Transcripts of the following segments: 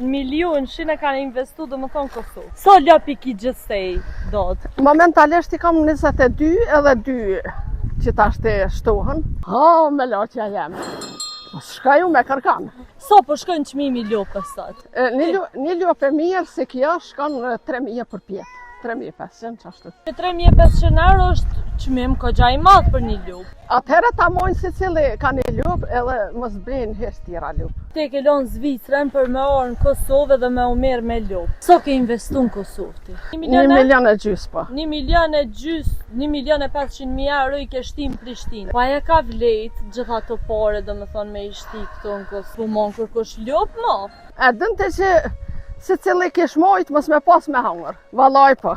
milion shina kanë investu dhe më thonë Kosovë. So ljopi ki gjithsej do të? Momentalisht I kam 22 edhe 2 që ta shte shtohen. Ha, me loqja jem. Shka ju me kërkan. So po shkojnë qmimi ljopë sot? Një ljopë e mirë si kjo shkon 3.000 për pjetë. 3.500 qashtu. 3.500 euro është qmim kogja I madh për një ljopë. Atëherë ta mojnë si cili ka një ljopë edhe mos bëjnë hesh tjera ljopë. Te ke lonë Zvicrën për me orë në Kosovë dhe me umerë me ljopë. So ke investu në Kosovë ti? 1 milion e gjys po. 1 milion e gjys, 1.500.000 euro I ke shtim Prishtinë. Pa e ka vlejt gjitha të pare dhe me thonë me I shti këto në Kosovë. Po mon kërkosh ljopë mo? E dënte që si cili kish mojt mos me pas me hangër. Valaj po.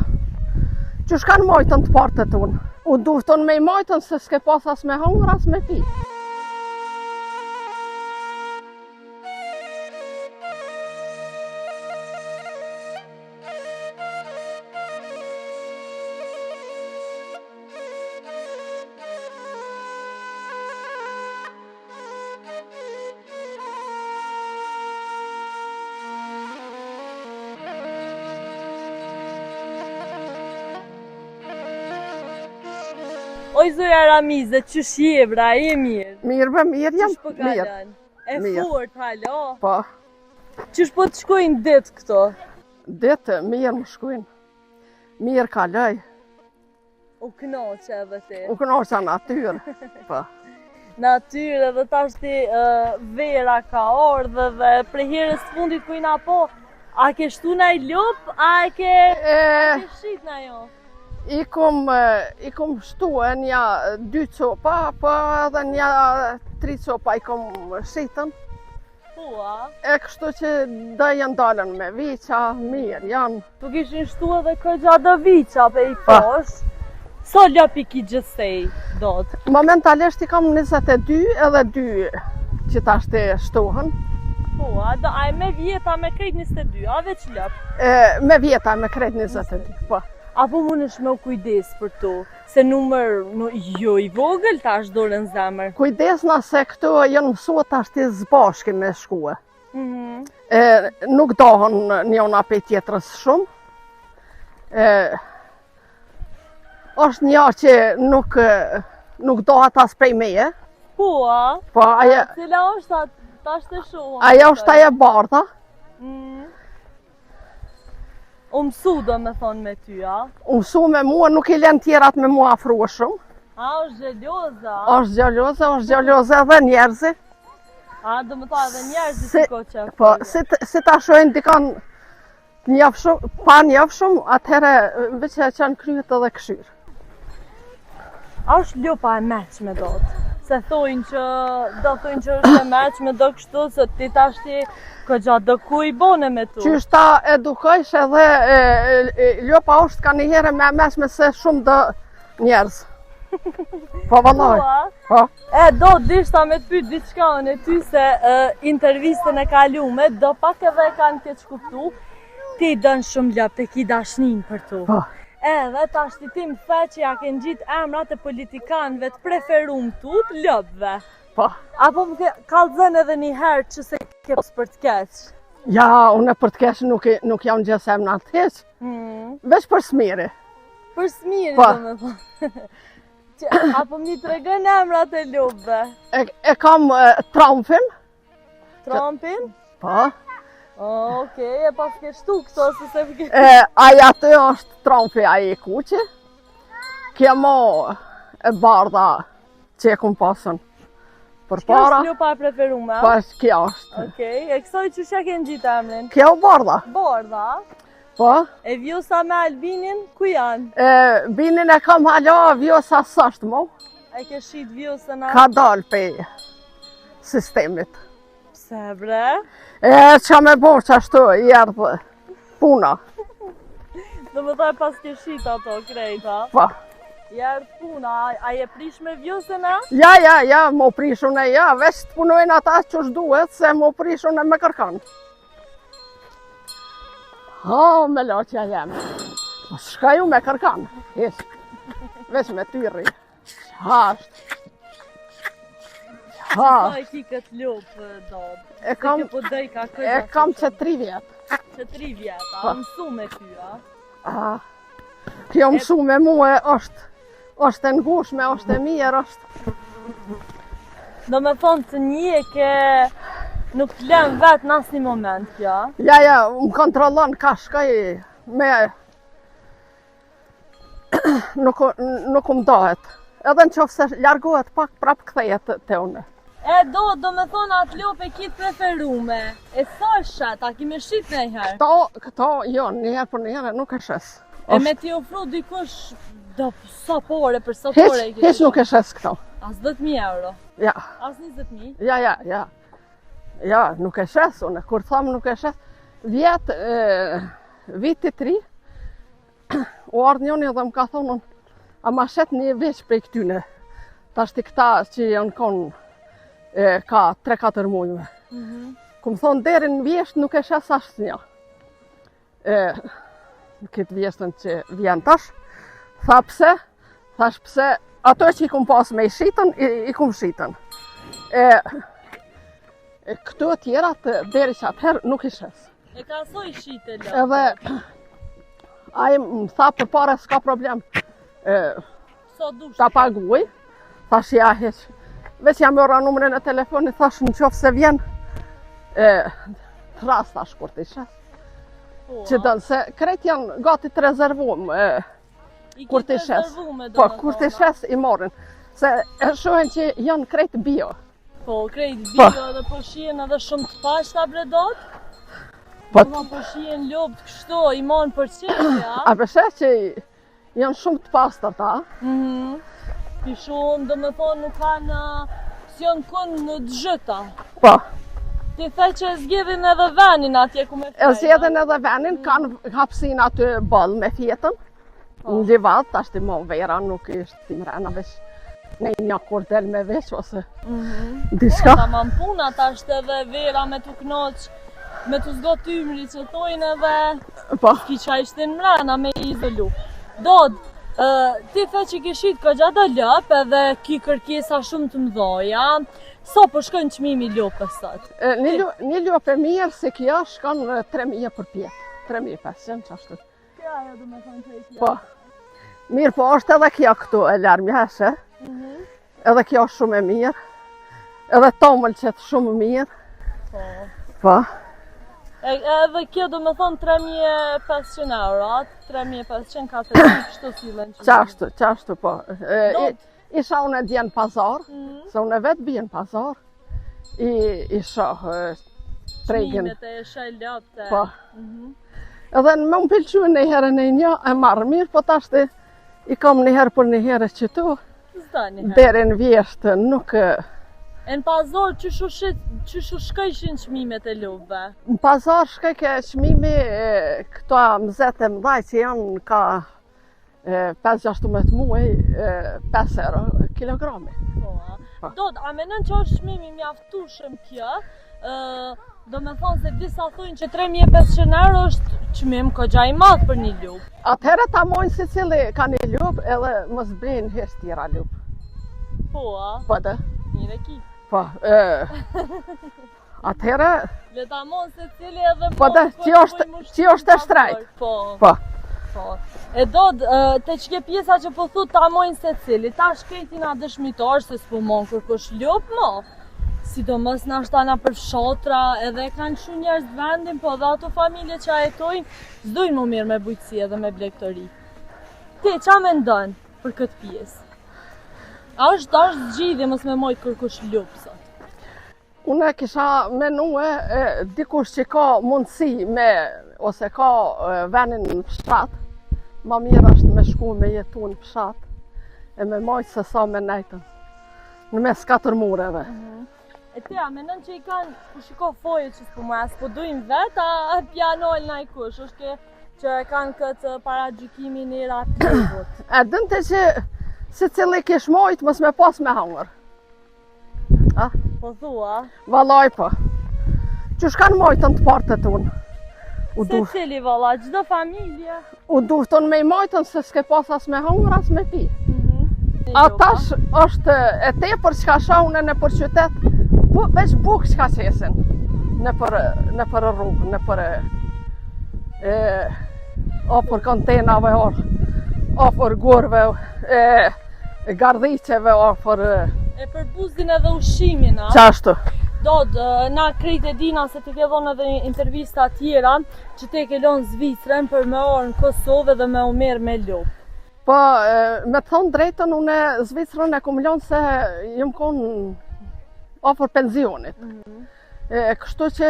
Që shkan mojtën të partë të unë. U dufton me I mojtën se s'ke pas as me hangër as me pi. Oj zoja Ramize, qysh je bra, je mirë? Mirë bë, mirë jam. Qysh po kalon? E fort halo? Po. Qysh po të shkojnë ditë këto? Ditë, mirë më shkojnë. Mirë kaloj. U knoqe edhe ti? U knoqa natyrë. Po. Natyrë edhe tash ti vera ka ardhe dhe prej herës të fundit kujna po, a ke shtu na I ljop, a ke shit na jo? I kom shtu nja 2 copa, po edhe nja 3 copa I kom shitën. Po a? E kështu që da janë dalën me viqa, mirë janë. Po kishin shtu edhe këgja dhe viqa pe I posh. So ljopi ki gjithsej do të? Momentalisht I kam 22 edhe 2 që ta shte shtohen. Po a? A me vjeta me krejt 22, a veç ljop? Me vjeta me krejt 22, po. Apo mund është me u kujdes për to, se numër jo I vogël tash dore në zemër. Kujdesna se këto janë mësuar tash të zbashki me shkue. Nuk dohen njëna pej tjetrës shumë. Është një që nuk dohet as prej meje. Po a? Po aja. Cila është tash të shohëm? Aja është aja bardha. U mësu do me thonë me ty, a? U mësu me mua, nuk I len tjerat me mua afru shumë. A, është gjelloza? Është gjelloza edhe njerëzi. A, do me thonë edhe njerëzi si ko që? Po, si ta shojnë dikan pa njëfshum, atëhere veç e qanë kryet edhe këshyrë. A është ljopa e meqme do të? Se thojnë që është e meqme do kështu, se ti tash ti këgja do ku I bone me tu? Qysh ta edukojsh edhe ljopa është ka njëherë me meqme se shumë dë njerëz. Po vallaj. Po. Do dishta me të pyet diçka në ty se intervistën e kalume, do pak edhe kanë keq kuptu, ti dën shumë ljop të ki dashnin për tu. Po. Edhe tash ti më the që ja ke ngjit emrat e politikanëve të preferum tu të ljopëve. Po. Apo më kallëzën edhe një herë që se ke pas për të keq? Ja, unë për të keq nuk jam gjesë emrat të heq. Veç për smiri. Për smiri po. Do me thonë. Apo më të regën emrat e ljopëve? E kam Trumpin. Trumpin? Po. Okej, e pas ke shtu këto se se përke... Aja të është Trumpi aji kuqe. Kja mo e bardha që e kum pasën për para. Kjo është ljopa e preferume? Po, kja është. Okej, e kësoj që shë ke në gjitë emrin? Kja u bardha. Bardha? Po. E vjosa me Albinin, ku janë? Binin e kam hala, vjosa sashtë mo. E ke shit vjosën a? Ka dal pe sistemit. Pse bre? Qa me bo që ashtu I erdhë puna. Dhe më thaj pas ke shit ato krejta? Po. I erdhë puna, a je prish me vjosën a? Ja, mo prishun e ja, veç të punojnë ata që është duhet, se mo prishun e me kërkan. Ha, me loqja jem. Shka ju me kërkan, veç me tyri. Ha, Sa e ki këtë lopë, Dod? E kam që 3 vjetë. Që 3 vjetë, a mësu me ty, a? Kjo mësu me muë është e ngushme, është e mirë, është... Do me thonë të një ke nuk të lem vetë në asë një moment, kjo? Ja, më kontrolon ka shkaj me... Nuk më dohet. Edhe në qofë se largohet pak prap këthejet të une. Do me thonë atë lopë e kitë preferume. E sa shet, a kime shqit në i herë? Këto, jo, njëherë për njëherë nuk e shes. E me ti ofru dikush do sapore për sapore? Heç nuk e shes këto. As 10.000 euro? Ja. As 20.000? Ja. Ja, nuk e shes une. Kur thamë nuk e shes, viti 3, u ardhë njoni dhe më ka thonë, a ma shet një veç prej këtyne. Ta shti këta që janë konë, ka 3-4 mujme. Këmë thonë, deri në vjesht nuk e shes ashtë një. Në këtë vjeshtën që vjen tash, thash pse, ato që i kumë pas me i shitën, i kumë shitën. Këtu e tjerat, deri që atëherë nuk i shes. E ka so i shite lopë? Edhe, ai më tha për pare s'ka problem. Ta paguaj, thash ja heq. Veç jam ora numrin e telefonit, thash në qofë se vjen, tras thash kur t'i shes. Që dënë, se krejt janë gati të rezervum, kur t'i shes. Po, kur t'i shes i morin. Se e shohen që janë krejt bio. Po, krejt bio dhe po shien edhe shumë të pashta bredot? Po shien lopë të kështu, i monë për qeshja? A përshë që janë shumë të pasta ta. Pishon, do me thonë nuk kanë, si janë kënë në dëgjëta. Po. Ti the që zgjedhin edhe venin atje ku me fejna? E zgjedhin edhe venin, kanë hapsin aty bëllë me fjetën. Në livat, tash ti mo vera nuk ishtë ti mrena veç. Ne një kur del me veç ose diska. Ta man puna tash edhe vera me t'u knoq, me t'u zgot ymri që tojnë edhe ki qa ishtin mrena me izolu. Dod, ti the që kishit ka gjata lop edhe ki kërkesa shumë të mdoja. Sa po shkojnë qmimi lopës sot? Një lopë e mirë se kjo shkon 3.000 për pjetë. 3.500 që ashtu. Kja jo du me thonë që i kjo. Po. Mirë po është edhe kjo këtu e larmjeshe. Edhe kjo është shumë e mirë. Edhe tomël qëtë shumë mirë. Po. Edhe kjo do me thonë 3.500 euro, 3.500 kështu silën që Qashtu po. Isha unë e djenë pazar, se unë e vetë bjenë pazar. Isha tregin. Shmimet e shaj lopte. Po. Edhe në më pëlqy në herë në një e marrë mirë, po tashti i kam një herë për një herë që tu. Dere në vjeshtë nuk... E në pazar, që shkajshin qmimet e lopëve? Në pazar shkajke qmimi këto mëzete mëdaj që janë ka 5-16 muaj, 5 euro kilogrami. Dod, a menon që është qmimi mjaftushëm kjo? Do me thonë se disa thujnë që 3.500 euro është qmim kogja i madh për një lup. Atëherë ta mojnë si cili ka një lup edhe mos blinë hesh tjera lup. Po, a? Po dhe. Njëre ki. Po, atëherë... Le ta mojnë se cili edhe po dhe, që është e shtrejt. Po. E Dod, te qke pjesa që po thut ta mojnë se cili, ta shketina dëshmitar se s'po mon kërkosh lup, mo. Sidomos në ashtana për fshatra, edhe kanë shumë njerëz të vendin, po dhe ato familje që ajetojnë, zdojnë më mirë me bujqësi edhe me blegtori. Ti, qa me ndonë për këtë pjesë? A është zgjidhje mos me mojtë kërkush lup sot? Unë kisha menue dikush që ka mundësi me, ose ka venin në fshat, ma mirë është me shku me jetu në fshat, e me mojtë se sa me nejtën, në mes 4 mureve. E ti, a menon që i kanë, ku shiko foje që s'po ma, s'po dujnë vetë, a pjanojnë na i kush, është që e kanë këtë para gjykimin i rativut? E dënte që se cili kish mojtë, mos me pas me hangër. Po thua? Valaj po. Që shkanë mojtën të partet unë. Se cili vala, gjdo familje? U duhton me i mojtën se s'ke pas as me hangër, as me pi. Atash është e tepër çka shohun në për qytet, veç bukë çka qesin në për rrugë, në për afër kontenave, afër gurve, gardhiqeve, afër E për buzin edhe ushimin, a? qashtu. Na krejt e dina se ti ke dhënë edhe intervista tjera që te ke lënë Zvicrën për me orë në Kosovë dhe me u merë me lop. Po, me të thonë drejtën, unë Zvicrën e kom lënë se jem konë afër pensionit. Kështu që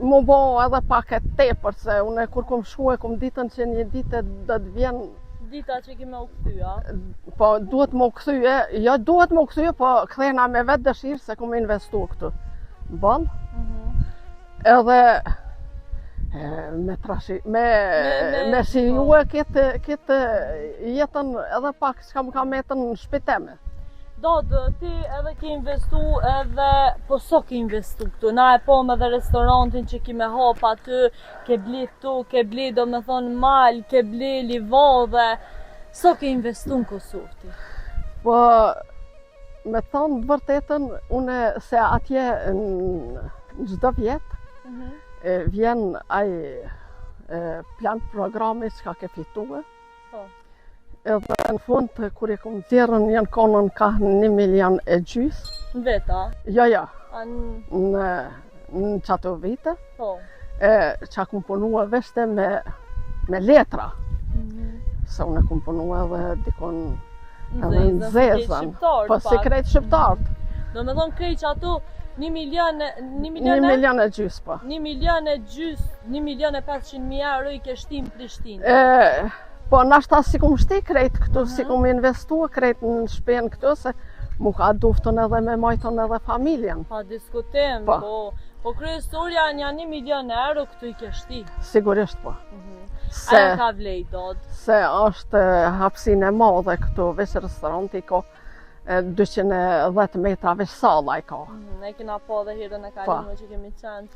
mu bo edhe pak e tepër, se unë kur kom shku e kom ditën që një ditë do të vjen. Dita që kime u këthyja? Po, duhet më këthyje, jo duhet më këthyje, po kthena me vetë dëshirë se kom investu këtu. Bën, edhe me shijue këtë jetën edhe pak që kam ka metën në shpiteme. Ti edhe ke investu edhe, po so ke investu këtu? Na e po me dhe restorantin që ki me hap aty, ke bli tu, ke bli do me thonë mal, ke bli livadhe, so ke investu në Kosovë ti? Po, me thonë vërtetën, une se atje në çdo vjetë vjen ai plan programi që ka ke fitue. Edhe në fund, kur e kom zjerën, janë konën ka 1,5 milion e gjys. Në veta? Jo. Në qato vite. Qa kom punua veshte me letra. Se unë kom punua edhe dikon edhe në zezën. Po si krejt shqiptarët. Do me thonë krejt që ato 1 milion e gjys, po. 1 milion e gjys, 1.500.000 euro i ke shtim Prishtinë. Po, nashta si kom shti krejt këtu, si kom investu krejt në shpen këtu, se mu ka duftën edhe me majton edhe familjen. Pa diskutim, po kryesorja një 1 milion euro këtu i ke shti. Sigurisht po. Aja ka vlej, Dod? Se është hapsin e madhe këtu, veç restoranti ko 210 metra veç sala i ka. Ne kena po dhe hirën e kalimë që kemi qenë.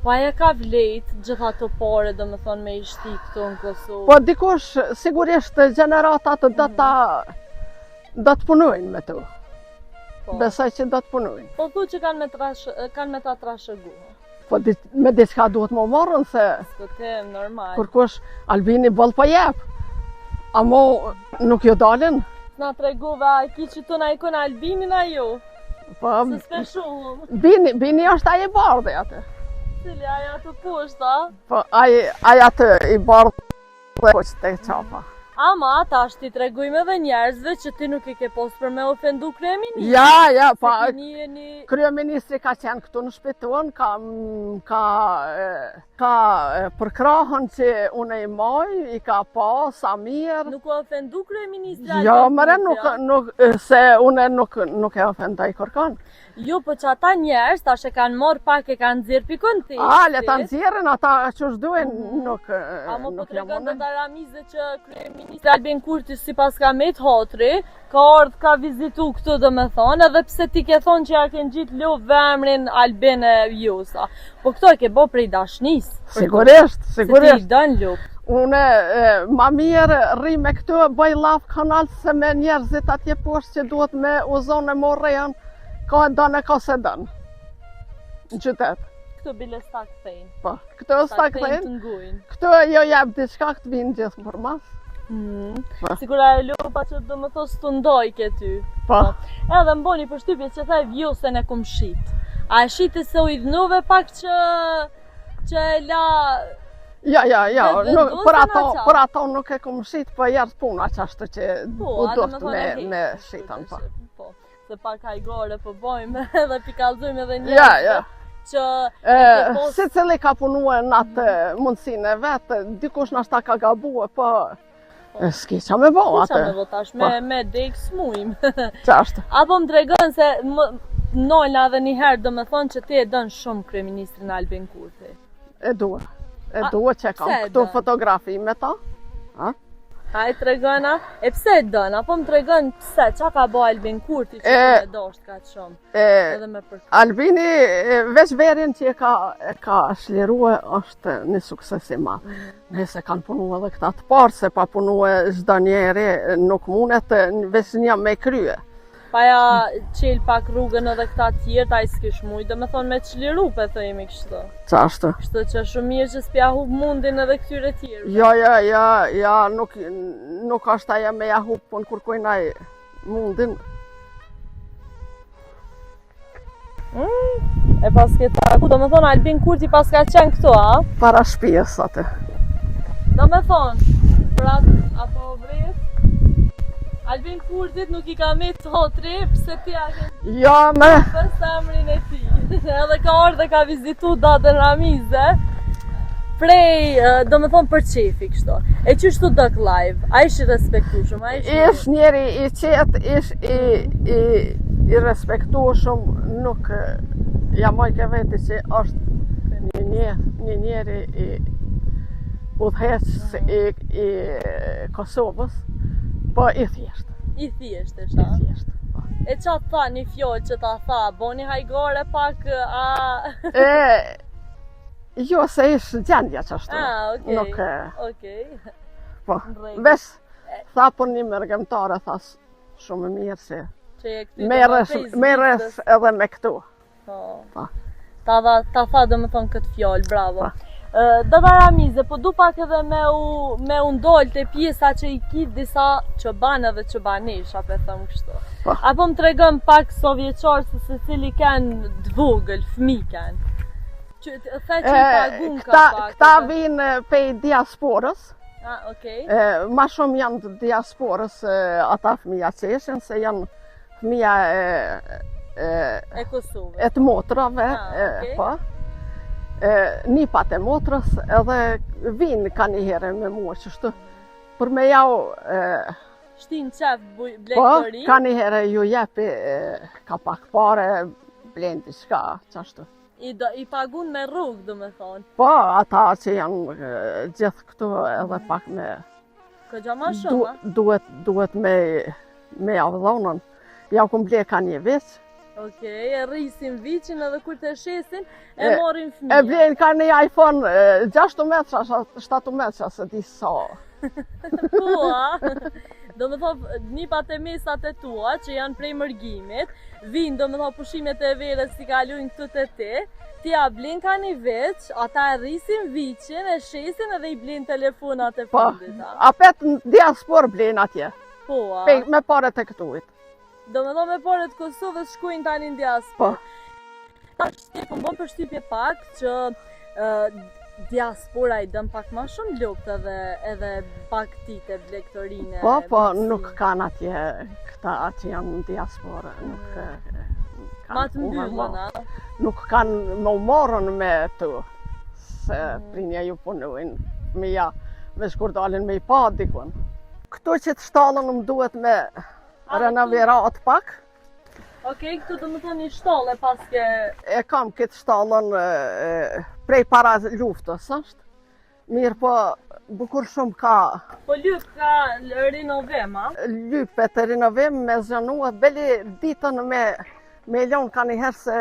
Po aja ka vlejt gjitha të pare, do me thonë, me i shti këtu në Kosovë? Po dikush, sigurisht generatat do të punojnë me tu. Besoj që do të punojnë. Po thu që kanë me ta trashëgu? Po me diçka duhet më morën se... Skutim, normal. Kur kush Albini boll po jep. Amo nuk jo dalin. Na treguve, a ki që tu na i kon Albinin a ju? Po... Se s'pe shumë. Bini është aje bardhe atë. Cili aja të pushta? Po, aja të i bardhë po që te qapa. Ama, ta është ti tregujme dhe njerëzve që ti nuk i ke posë për me ofendu kryeministri. Ja, pa, kryeministri ka qenë këtu në shpituan, ka përkrahën që unë i moj, i ka pa, sa mirë. Nuk o ofendu kryeministri? Jo, mëre, se unë nuk e ofendoj kërkan. Jo, po që ata njerës, ta që kanë morë pak e kanë zirë pikon ti. Le ta nxjerrin, ata që shduin nuk Amo po të regën të Ramize që kryeministri Albin Kurti si pas ka met hotri, ka ardhë ka vizitu këtu dhe me thonë, edhe pse ti ke thonë që ja kënë gjitë lupë vëmrin Albin e Vjosa. Po këto e ke bo prej dashnis. Sigurisht. Se ti i dënë lupë. Une ma mirë rri me këtu e bëj laf kanal se me njerëzit atje poshtë që duhet me uzon e morrejan, ka e dënë e ka se dënë. Në qytet. Këtu bile sta këthejnë. Po, këtu sta këthejnë. Këtu e jo jep diçka këtë vinë gjithë për mas. Sigura e lupa që do më thos të ndoj ke ty. Po. Edhe më boni për shtypje që thaj Vjosën e kum shit. A e shite se u idhnuve pak që e la... Ja, për ato nuk e kum shit, po jërë puna që ashtë që u duft me shitën. Po, se pak hajgore po bojmë edhe pikallzojmë edhe njështë. Si cili ka punue në atë mundësine vetë, dikush nashta ka gabue, po s'ki qa me bo atë. Qa me bo tash, me dek s'mujmë. Qashtë. Apo më tregon se Nolna dhe njëherë do me thonë që ti e dënë shumë kryeministrin Albin Kurti. E duhe që kam këtu fotografi me ta. Hajde tregona. E pse e dën? Apo më tregon pse? Qa ka bo Albin Kurti që e dosht ka shumë? Edhe me për Albini, veç verin që e ka shlirue, është një sukses i madh. Nëse kanë punu edhe këta të parë, se pa punu e çdo njeri nuk mundet veç një me krye. Paja qel pak rrugën edhe këta tjerë, ta i s'kish mujt, dhe me thonë me qliru, pe thëjmi kështu. Qashtu? Kështu që shumë mirë që s'pja hub mundin edhe këtyre tjerë. Ja, nuk është aja me ja hub, po në kërkojnaj mundin. E pas këta, ku do me thonë Albin Kurti pas ka qenë këtu, a? Para shpijes atë. Do me thonë, prat apo vret? Albin Kurtit nuk i ka me të hotri, pse ti a ke Ja, me... për emrin e ti. Edhe ka orë dhe ka vizitu datën Ramize. Prej, do me thonë për qefi kështu. E qështu dëk live, a ish i respektushëm? Ish njeri i qetë, ish i respektushëm, nuk ja mojke veti që është një njeri i udhëheqës i Kosovës, po i thjesht. I thjesht e shta? I thjesht, po. E qa tha një fjoll që ta tha, boni hajgore pak a... Jo, se ish gjendja që ashtu. Okej. Nuk... Okej. Po, vesh, tha për një mërgëmtare, tha shumë mirë se... Meres edhe me këtu. Po. Ta tha dhe më thonë këtë fjoll, bravo. Dada Ramize, po du pak edhe me u ndoll të pjesa që i kitë disa qëbane dhe qëbanesha, pe thëmë kështu. Apo më tregëm pak sovjeqarë se se cili kanë dvogël, fmi kanë. Këta vinë pej diasporës. Okej. Ma shumë janë të diasporës ata fëmija që eshen, se janë fëmija e Kosovës. E të motrave, po. Nipat e motrës edhe vinë ka një herë me mua qështu. Për me jau... Shtin qef blektori? Po, ka një herë ju jepi ka pak pare, blendi shka, qashtu. I pagun me rrugë, do me thonë? Po, ata që janë gjithë këtu edhe pak me... Këgja ma shumë, Duhet me avdhonën. Ja ku mble ka një veç. Okej, e rrisin vicin edhe kur të shesin, e morin fëmija. E blenë ka një iPhone 6 metra, 7 metra, se di sa. Po, do me thonë, nipat e mesat e tua, që janë prej mërgimit, vinë, do me thonë, pushimet e verës si kalujnë këtu të ti, ti a blenë ka një veç, ata e rrisin vicin, e shesin edhe i blenë telefonat e fundit. Po, apet në diaspor blenë atje. Po, me pare të këtuit. Do me thonë me pare të Kosovës shkujnë tani në diaspor. Po. Ta shtepë, më bëm përshtypje pak që diaspora i dëm pak ma shumë lukt edhe pak tite blektorine. Po, nuk kanë atje këta që janë në diaspora. Ma të mbyllën, a? Nuk kanë më morën me të, se prinja ju punojnë me shkurdalin me i pa dikun. Këto që të shtallën më duhet me renovirat pak. Okej, këtu të më thonë një shtolle paske... E kam këtë shtallën prej para luftës, është. Mirë po, bukur shumë ka... Po lyp ka rinovim, a? Lypet e rinovim me zënua, beli ditën me ljonë ka njëherë se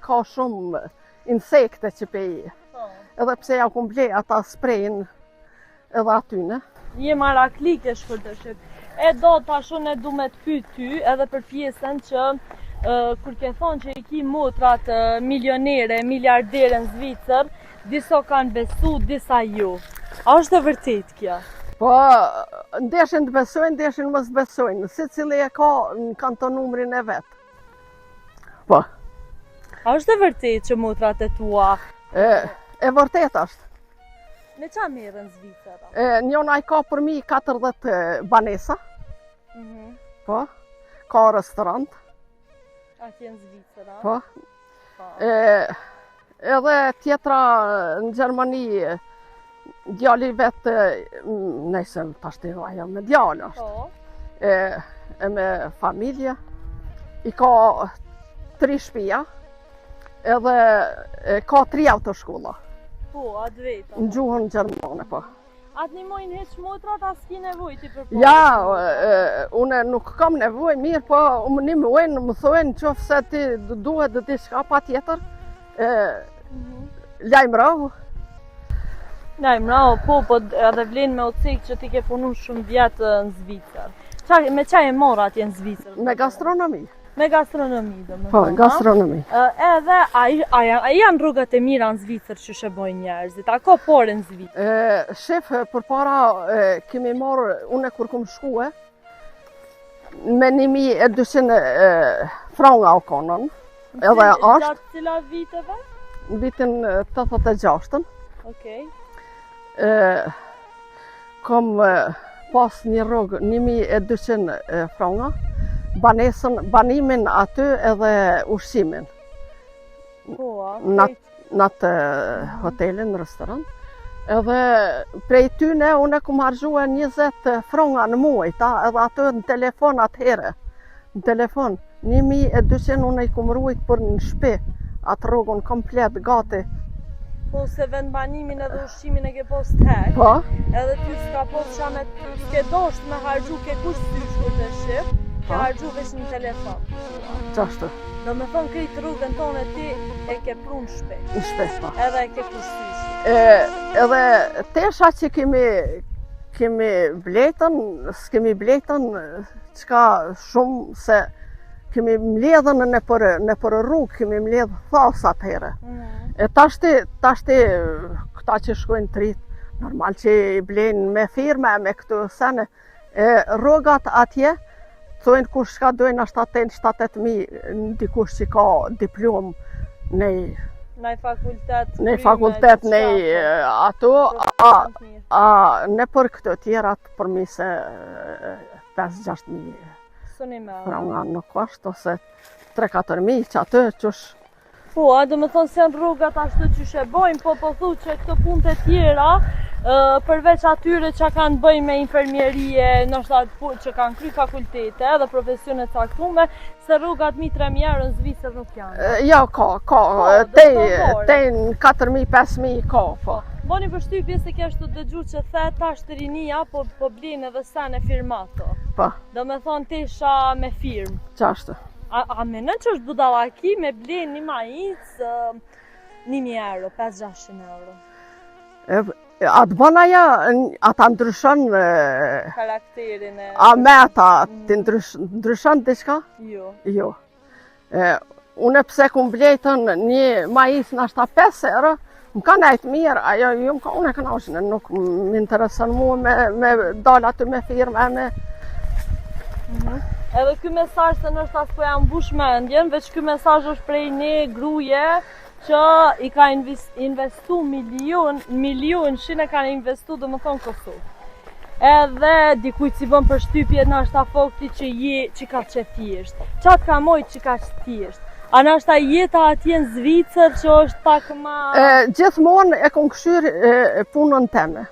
ka shumë insekte që peji. Edhe pse ja ku mble ata sprejnë edhe atyne. Je maraklike shkur të shqip. E do tashun e du me të pyet ty edhe për pjesën që kur ke thonë që i ki motrat milionere, miljardere në Zvicër, disa kanë besu, disa ju. A është e vërtet kjo? Po, ndeshin të besojnë, ndeshin mos besojnë. Si cili e ka në kanton numrin e vetë. Po. A është e vërtet që motrat e tua? E vërtet është. Me qa merë në Zvicër? Njona i ka për mi 40 banesa. Po. Ka restorant. Atje në Zvicër, a? Po. Edhe tjetra në Gjermani, djali vetë, nëjse tashti ajo me djali është. Po. Me familje. I ka 3 shtëpia, edhe ka 3 autoshkolla. Po, atë vetë. Në gjuhën gjermane, po. Atë nimojnë heq motrat, as ki nevoj ti për Ja, une nuk kam nevoj mirë, po më nimojnë, më thojnë qoftë se ti duhet dhe diçka pa tjetër, lajmërohu. Lajmërohu, po edhe vlen me ocik që ti ke punu shumë vjetë në Zvicër. Me qaj e mora atje në Zvicër? Me gastronomi. Me gastronomi, do me Po, gastronomi. Edhe, a janë rrugat e mira në Zvicër që shëbojnë njerëzit? A ka pore në Zvicër? Shef, për para kemi marrë, une kur kum shkue, me 1200 franga o konën, edhe ashtë. Gjatë cila viteve? Në vitin 86-ën. Okej. Kom pas një rrugë 1200 franga, banimin aty edhe ushqimin. Po, Në atë hotelin, restoran. Edhe prej tyne une kom harxhue 20 franga në muaj, edhe aty në telefon atëhere. Në telefon, 1200 une i kom rujt për në shpi, atë rrugën komplet gati. Po se vend banimin edhe ushqimin e ke pos tek. Po. Edhe ty s'ka pos qamet, s'ke dosht me harxhu ke kush sysh kur të shqip, ke harxhu veç në telefon. Qashtu. Do me thonë krejt rrugën tonë ti e ke prun shpejt. Në shpejt, po. Edhe e ke kush sysh. Edhe tesha që kemi bletën, s'kemi bletën qka shumë se kemi mledhën në për rrugë, kemi mledhë thasat here. E tashti këta që shkojnë trit, normal që i blenë me firme, me këtu sene, rrugat atje, thojnë kush shka dojnë 7-8.000 dikush që ka diplom Në fakultet, në ato, ne për këtë tjerat përmi se 5-6.000 franga nuk është, ose 3-4.000 që atë qësh. Po, do me thonë se janë rrugat ashtu që shebojnë, po thu që këto punë të tjera, përveç atyre që kanë bëjnë me infermjerie, nështë që kanë kry fakultete dhe profesione caktume, se rrugat 3.000 euro në Zvicër nuk janë. Ja, ka, tejnë 4.000-5.000 ka, po. Boni përshtypje se keshtu dëgju që the tash të rinia, po blinë edhe sene firmato. Po. Do me thonë tesha me firmë. Qashtu. A menën që është budallaki me blenë një majicë 1.000 euro, 500-600 euro? Atë bëna ja, ata ndryshon karakterin e... A me ata, ti ndryshon diçka? Jo. Une pse kum bletën një majicë në ashta 5 euro, më ka nejtë mirë, ajo ju më ka une kënaqshme, nuk më interesën mu me dalë aty me firme, me... Edhe ky mesazh se nështë as po jam mbush mendjen, veç ky mesazh është prej një gruje që i ka investu milion shine kanë investu dhe më thonë Kosovë. Edhe dikujt si bën përshtypje nështë a fakti që ka që thjesht. Qatë ka mojt që ka që thjesht. A nështë a jeta atje në Zvicër që është pak ma... Gjithmonë e kom këshyr punën teme,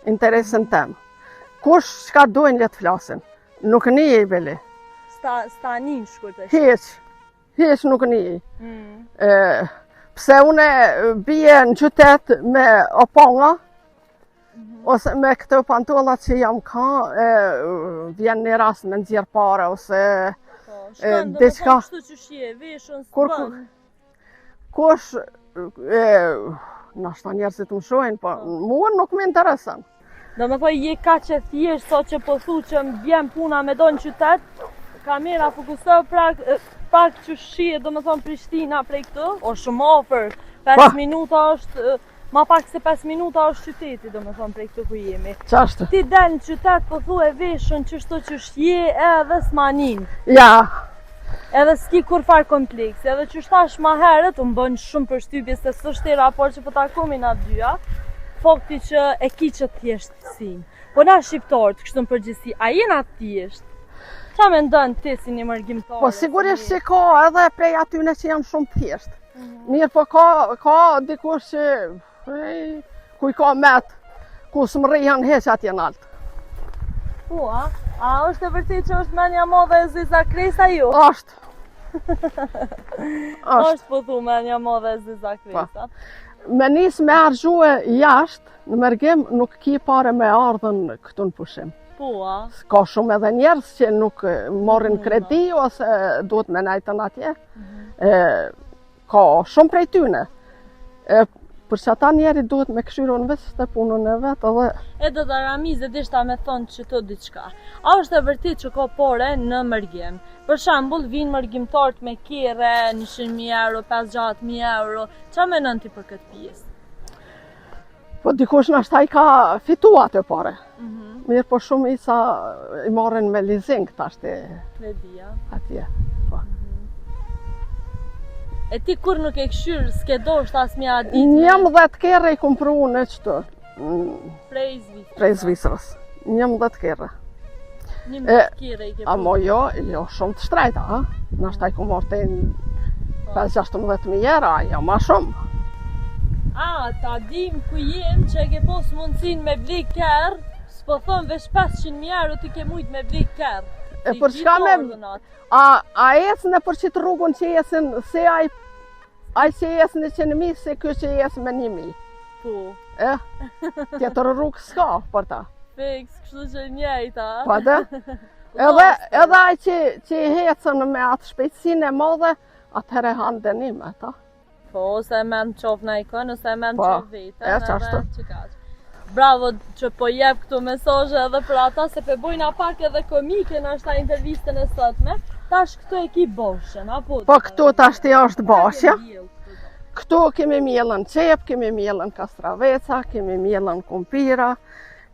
interesën temë. Kush qka dojnë letë flasin, nuk një i beli. Sta njën shkur të shkur? Heq nuk një. Pse une bije në qytet me opanga, ose me këtë pantollat që jam ka, vjen një rast me nxjerr pare, ose diçka. Shkën që shje, veshën, s'bën. Kush, nashta njerëzit më shojnë, po mua nuk më interesën. Do me thoj, je ka që thjesht, so që po thu që më bjen puna me do në qytet, kamera fokusohë pak që shie, do me thonë Prishtina prej këtu, o shumë ofër, 5 minuta është, ma pak se 5 minuta është qyteti, do me thonë prej këtu ku jemi. Qashtë? Ti del në qytet, po thu e veshën që shto që shje edhe s'manin. Ja. Edhe s'ki kur far kompleks, edhe që shtash ma herët, më bënë shumë përshtypje se s'është e raport që po takomin atë dyja, fakti që e ki që thjeshtësin. Po na shqiptarët, kështu në përgjithësi, a jena thjesht? Qa me ndonë ti si një mërgjimtare? Po sigurisht që ka edhe prej atyne që janë shumë thjesht. Mirë po ka dikush që ku i ka met, ku së më rrihan heq atje në altë. Po, a është e vërtit që është menja modhe e Ziza Kresa ju? Ashtë. Ashtë po thu menja modhe e Ziza Kresa. Me nis me argjue jashtë, në Mërgim nuk ki pare me ardhen këtu në pushim. Po, a? Ka shumë edhe njerës që nuk morin kredi ose duhet me najtën atje. Ka shumë prej tyne. Për që ata njeri duhet me këshyru në vetë të punën e vetë edhe... Edhe dhe Ramizet ishta me thonë që të diçka. A është e vërtit që ka pore në Mërgim? Për shambull, vinë mërgjimtarët me kire, 100.000 euro, 500.000 euro. Qa menon ti për këtë pjesë? Po dikush në ashtaj ka fitu atë pare. Mirë po shumë isa i marrin me leasing tashti. Kredia. Atje. Po. E ti kur nuk e këshyrë, s'ke dosht as mja ditë? 11 kere i kom pru në qëtu. Prej Zvicrës. Prej Zvicrës. 11 kere. 11 kere i ke pru. Amo jo shumë të shtrejta, ha? Në ashtaj ku mortin 5-16.000 euro, jo ma shumë. A, ta dim ku jem që e ke pos mundësin me blik kërë, s'po thonë veç 500.000 euro ti ke mujt me blik kërë. E për çka me... A esën e për qitë rrugën që esën, se aj që esën e qenëmi, se kjo që esën me 1.000. Po. Tjetër rrugë s'ka për ta. Fiks, kështu që njejta. Pa dhe. Edhe aj që i hecën me atë shpejtësin e madhe, atëhere hanë denim e ta. Po, ose e men qof në ikon, ose e men qof vetën. E qashtu. Bravo që po jep këtu mesazhe edhe për ata, se pe bojna pak edhe komike në ashta intervistën e sotme. Tash këtu e ki boshën, apo? Po këtu tash ti është boshja. Këtu kemi mjellën qep, kemi mjellën kastraveca, kemi mjellën kumpira,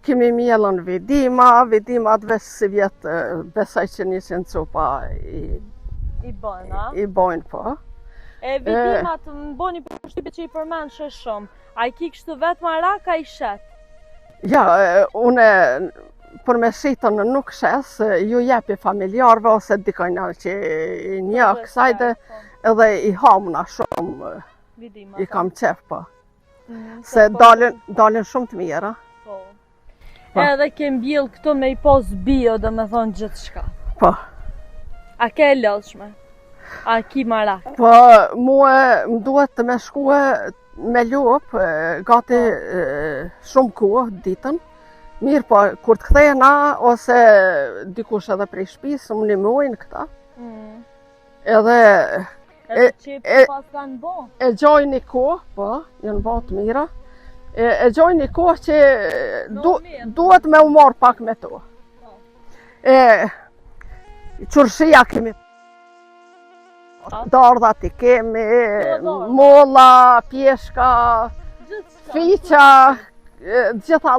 kemi mjellën vidimat veç si vjetë besaj që njësin cupa i bojnë po. E vidimat më boni për shtype që i përmenë që shumë. A i ki kështu vetë marak, a i shetë? Ja, une për me shitën nuk shes, ju jepi familjarve ose dikojna që i një kësajde edhe i hamna shumë, i kam qef po. Se dalin shumë të mira. Edhe ke mbjell këtu me i pos bio dhe me thonë gjithë shka. Po. A ke e lodhshme? A ki marak? Po, mua më duhet me shkue me lup, gati shumë kohë ditën. Mirë po, kur të kthejna, ose dikush edhe prej shpisë, më një muajnë këta. Edhe... Edhe që pas kanë bo? E gjoj një kohë, po, jënë bo të mira. E gjoj një kohë që duhet me u marë pak me to. Qurshia kemi. Dardhat i kemi, molla, pjeshka, fiqa, gjitha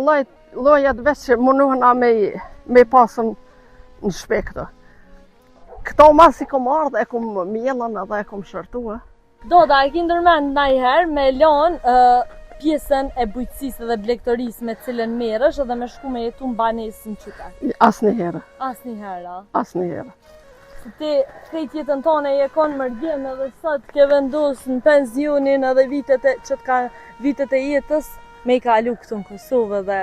llojet veç që mundohena me pasën në shpe këto. Këto mas i kom ardhë, e kom mjellën edhe e kom shërtua. Doda, e ki ndërmend najherë me lonë pjesën e bujqësisë dhe blegtorisë me cilën merresh edhe me shku me jetu në banesë në qytet? Asnjëherë. Asnjëherë? Asnjëherë. Ti krejt jetën tonë e kon Mërgim edhe sot ke vendosur në pensionin edhe vitet e jetës me i kalu këtu në Kosovë dhe...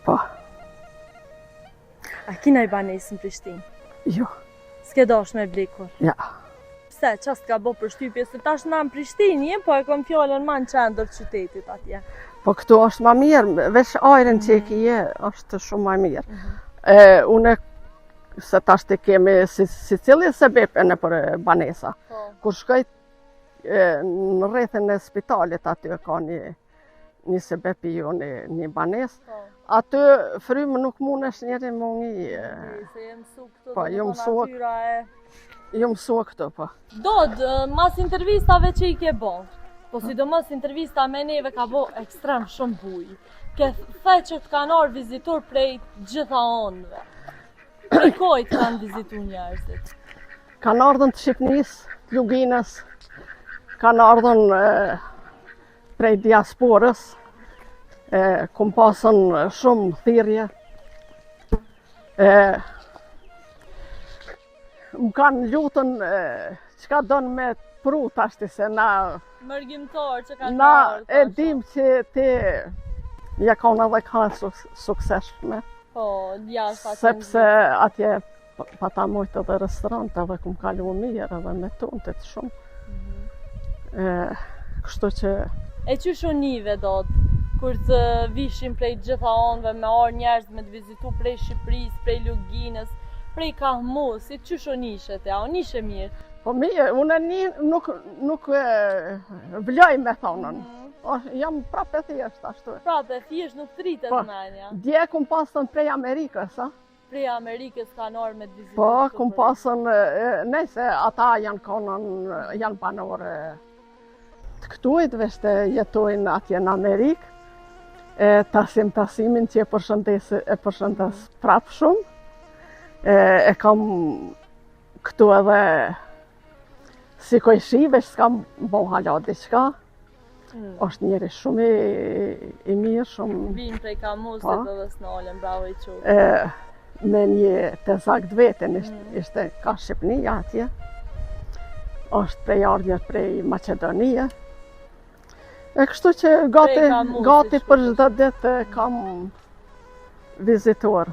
Po. A kina i banesë në Prishtinë? Jo. S'ke dash me blekur? Ja. Pse, qas t'ka bo për shtypje, se tash na në Prishtinë, po e kom fjallën ma në qendër qytetit atje. Po këtu është ma mirë, veç ajrin që e kije, është shumë ma mirë. Une se tash të kemi si cili sebepe në për banesa. Kur shkojt në rrethin e spitalit aty ka një sebepi ju një banes, aty frymë nuk munesh njeri mungi. Se jem su këtu dhe në natyra e... Ju mësua këtu, po. Dod, mas intervistave që i ke bo, po sidomos intervista me neve ka bo ekstrem shumë buj. Ke the që të kanë orë vizitur prej gjitha onëve. Prej kojt kanë vizitu njerëzit? Kanë ardhën të Shqipnis, Luginës, kanë ardhën prej diasporës, kom pasën shumë thirrje. Më kanë lutën çka don me pru tashti se na... Mërgjimtar që kanë na e dim që ti ja kanë edhe kanë sukseshme. Po, jashtë atë. Sepse atje pa ta mujtë edhe restorant edhe kum kalu mirë edhe me tuntet shumë. Kështu që... E qysh u nive do të? Kur të vishin prej gjitha anëve me arë njerëz me të vizitu prej Shqipërisë, prej Luginës, prej Kahmusit, qysh u nishet ja? U nishe mirë? Po mirë, unë nuk vloj me thonën. Jam prapë e thjesht ashtu. Prapë e thjesht nuk të rritet menja. Dje kum pasën prej Amerikës, a? Prej Amerikës kanë orë me të vizitu. Po, kum pasën, nëse ata janë banorë të këtuajt, veç të jetojnë atje në Amerikë. Tasimin që e përshëndes prapë shumë. E kam këtu edhe si kojshi, veç s'kam bon hala diçka. Është njeri shumë i mirë, shumë... Vinë prej Kahmusit edhe s'nalen, bravo i qurë. Me një të zakt vetën, ishte ka Shqipënia atje. Është prej ardhjet prej Maqedonie. E kështu që gati për çdo ditë kam vizitor.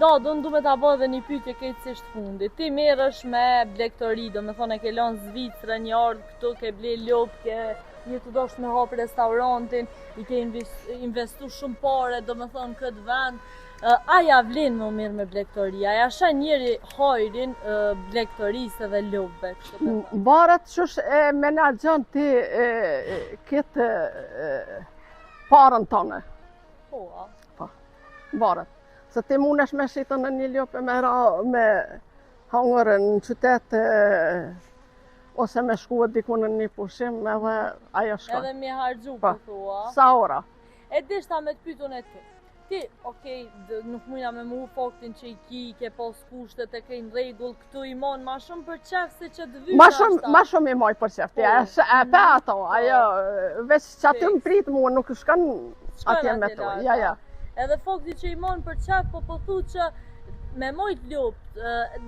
Unë du me ta bëj edhe një pyetje krejtësisht fundit. Ti merresh me blegtori, do me thonë e ke lënë Zvicrën, një ardhë këtu, ke ble lop, ke një të dosh me hap restorantin, i ke investu shumë pare, do me thonë këtë vend. Aja vlen më mirë me blegtori, aja shë njëri hajrin blegtorisë dhe lopëve, kështë të të? Baret qësh e menaxhon ti këtë parën tonë. Po, a? Po, baret. Se ti mundesh me shitën në një lopë me hangër në qytet ose me shkuat diku në një pushim edhe ajo shka. Edhe mi hargju po thua. Sa ora. E dishta me të pyetun e ti. Ti, okej, nuk mujna me muhu faktin që i ke pas kushtet e ke në rregull, këtu i mon ma shumë për qef se që të vysh ashta. Ma shumë i moj për qef, e pe ato, ajo, veç që aty më prit mua nuk shkan atje me to, ja. Edhe fakti që i mon për qef, po thu që me mojt lupt,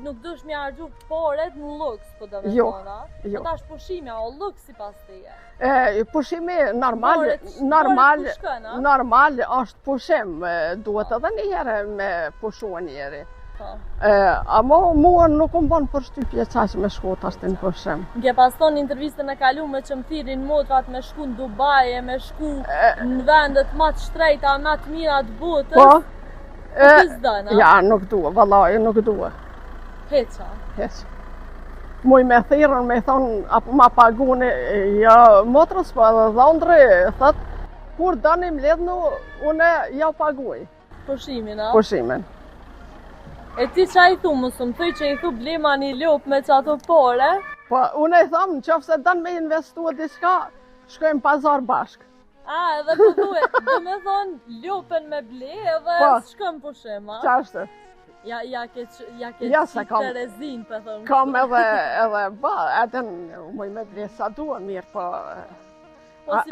nuk dush mi hargju paret në luks, po dhe me thona. Jo. Ta është pushime, o luks si pas teje. Pushimi normal është pushim, duhet edhe një herë me pushua njeri. Amo mua nuk më bon për shtypje qaq me shku të ashtë në pushim. Nge pas tonë intervistën e kalume që më thirin motrat me shku në Dubai, me shku në vendet ma të shtrejta, ma të mira të botës. Ja, nuk duhe, vallaj, nuk duhe. Heqa? Heqa. Muj me thirën, me thonë, apo ma pagune, ja, motrës, po edhe dhondri, thët, kur danim ledhnu, une ja paguaj. Pushimin, a? Pushimin. E ti qa i thu, mësë më thuj që i thu blema një lop me që ato pore? Po, une i thamë, në qofë se danë me investua diçka, shkojmë pazar bashkë. Edhe po duhet, do me thonë, lopën me ble edhe shkëm pushim, a? Qashtë? Ja ke qitë të rezin, për thëmë. Kam edhe, edhe muj me ble sa duhe mirë, po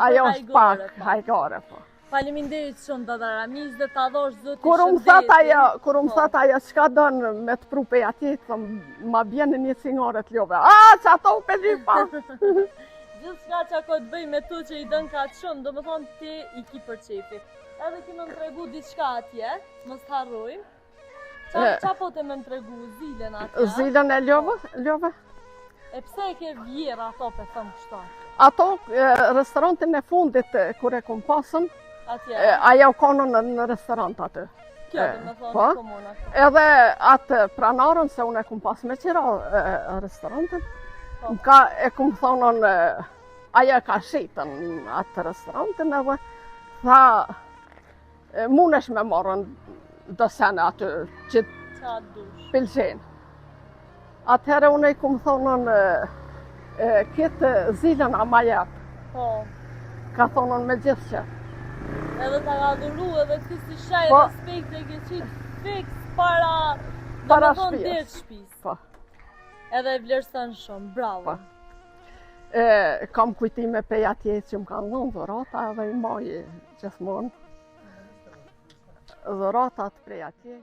ajo është pak hajgare, po. Faleminderit shumë të Ramiz dhe ta dhosh zoti Kur më thët ajo, qka dënë me të prupe ati, thëmë, ma bjenë një cingare të love. Që ato u pëllipa! Gjithë shka që ako të bëj me tu që i dënë ka të shumë, do me thonë ti i ki për qefi. Edhe ki me më tregu diçka atje, mos të harrojmë. Qa po të me më tregu zilen atje? Zilen e love? E pse e ke vjerë ato për thëmë kështa? Ato, restorantin e fundit kër e kom pasën, ajo konën në restorant aty. Kjo dhe me thonë komuna. Edhe atë pranarën, se unë e kom pasë me qira restorantin, e kom thonën, ajo ka shitën atë restorantin edhe tha, munesh me morën dësene aty që pëlqenë. Atëherë unë i kom thonën, këtë zilën a ma jepë. Ka thonën me gjithë që. Edhe ta ka dhuru edhe këtë si shaj respekt e ke qitë fix para, do me thonë dirë shpisë. Edhe e vlerësën shumë, bravo. Kam kujtime prej atje që më kanë dhënë dhurata edhe i maj gjithmonë. Dhuratat prej atje.